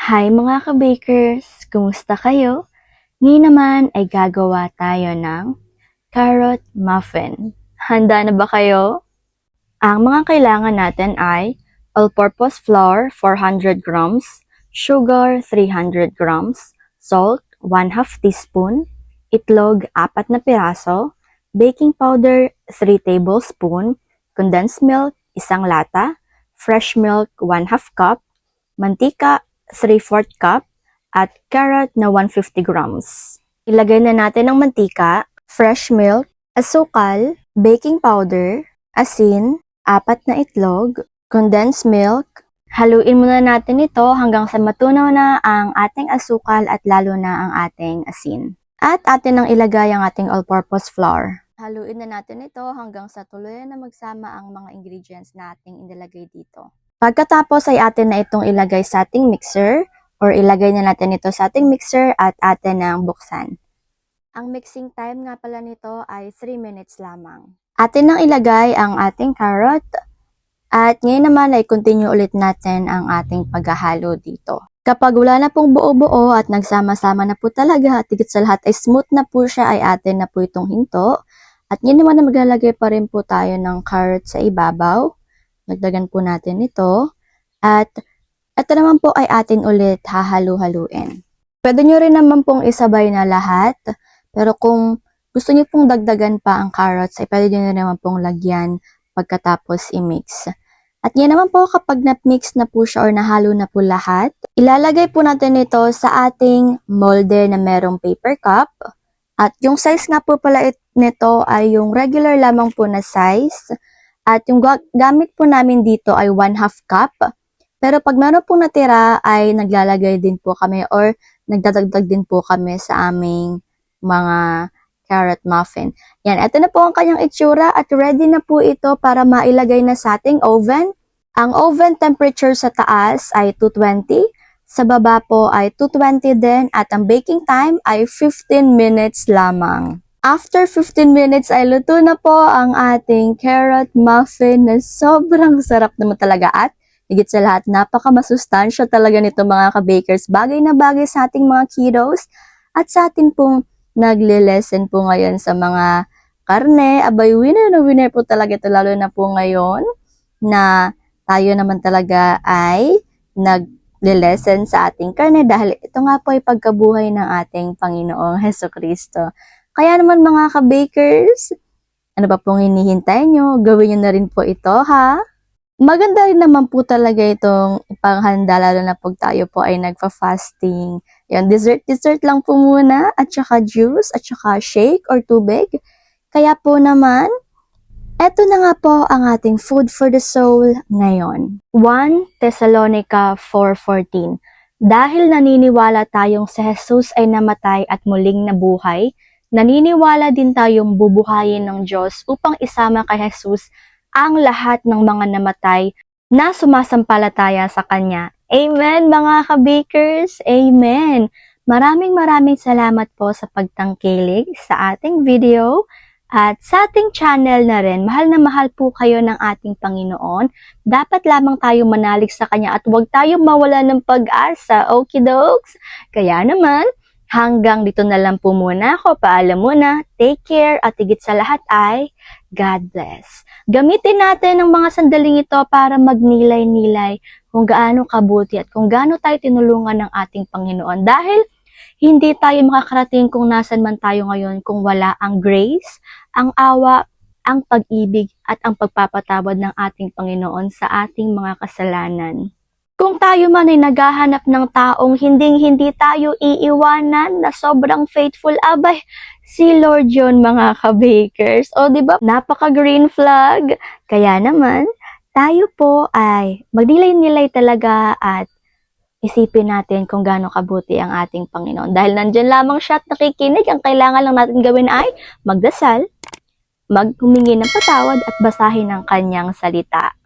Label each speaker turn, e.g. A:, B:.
A: Hi mga ka-bakers! Kumusta kayo? Ngayon naman ay gagawa tayo ng carrot muffin. Handa na ba kayo? Ang mga kailangan natin ay all-purpose flour 400 grams, sugar 300 grams, salt 1/2 teaspoon, itlog 4 na piraso, baking powder 3 tablespoon, condensed milk 1 lata, fresh milk 1/2 cup, mantika 3/4 cup, at carrot na 150 grams. Ilagay na natin ang mantika, fresh milk, asukal, baking powder, asin, 4 na itlog, condensed milk. Haluin muna natin ito hanggang sa matunaw na ang ating asukal at lalo na ang ating asin. At atin nang ilagay ang ating all-purpose flour. Haluin na natin ito hanggang sa tuluyan na magsama ang mga ingredients na ating inilagay dito. Pagkatapos ay atin na itong ilagay sa ating mixer or ilagay na natin ito sa ating mixer at atin nang buksan. Ang mixing time nga pala nito ay 3 minutes lamang. Atin nang ilagay ang ating carrot at ngayon naman ay continue ulit natin ang ating paghahalo dito. Kapag wala na pong buo-buo at nagsama-sama na po talaga at higit sa lahat ay smooth na po siya ay atin na po itong hinto. At ngayon naman na maglalagay pa rin po tayo ng carrot sa ibabaw. Nagdagan po natin ito. At ito naman po ay atin ulit hahalo-haluin. Pwede nyo rin naman pong isabay na lahat. Pero kung gusto nyo pong dagdagan pa ang carrots, ay pwede nyo naman pong lagyan pagkatapos i-mix. At yan naman po kapag na-mix na po siya or nahalo na po lahat, ilalagay po natin ito sa ating molde na merong paper cup. At yung size nga po pala nito ay yung regular lamang po na size. At yung gamit po namin dito ay 1/2 cup. Pero pag meron pong natira ay naglalagay din po kami or nagdadagdag din po kami sa aming mga carrot muffin. Yan, ito na po ang kanyang itsura at ready na po ito para mailagay na sa ating oven. Ang oven temperature sa taas ay 220, sa baba po ay 220 din at ang baking time ay 15 minutes lamang. After 15 minutes ay luto na po ang ating carrot muffin na sobrang sarap naman talaga at higit sa lahat napakamasustansya talaga nito mga ka-bakers. Bagay na bagay sa ating mga kiddos at sa atin pong nagle-lesson po ngayon sa mga karne. Abay, winner na winner po talaga ito lalo na po ngayon na tayo naman talaga ay nagle-lesson sa ating karne dahil ito nga po ay pagkabuhay ng ating Panginoong Hesukristo. Kaya naman mga ka-bakers, ano pa pong hinihintay nyo? Gawin nyo na rin po ito ha. Maganda rin naman po talaga itong ipanghanda lalo na pag tayo po ay nagfa-fasting. Yan, dessert lang po muna at saka juice at saka shake or tubig. Kaya po naman, eto na nga po ang ating food for the soul ngayon. 1 Thessalonica 4:14. Dahil naniniwala tayong si Jesus ay namatay at muling nabuhay, naniniwala din tayong bubuhayin ng Diyos upang isama kay Jesus ang lahat ng mga namatay na sumasampalataya sa Kanya. Amen mga ka-bakers! Amen! Maraming salamat po sa pagtangkilig sa ating video at sa ating channel na rin. Mahal na mahal po kayo ng ating Panginoon. Dapat lamang tayo manalig sa Kanya at huwag tayong mawala ng pag-asa. Okey-dokes? Kaya naman, hanggang dito na lang po muna ako. Paalam muna. Take care at higit sa lahat ay God bless. Gamitin natin ang mga sandaling ito para magnilay-nilay kung gaano kabuti at kung gaano tayo tinulungan ng ating Panginoon. Dahil hindi tayo makakarating kung nasan man tayo ngayon kung wala ang grace, ang awa, ang pag-ibig at ang pagpapatawad ng ating Panginoon sa ating mga kasalanan. Kung tayo man ay naghahanap ng taong hindi tayo iiwanan na sobrang faithful, abay, si Lord yun mga ka-bakers. O diba, napaka-green flag. Kaya naman, tayo po ay magnilay-nilay talaga at isipin natin kung gaano kabuti ang ating Panginoon. Dahil nandyan lamang siya at nakikinig, ang kailangan lang natin gawin ay magdasal, maghumingi ng patawad at basahin ang kanyang salita.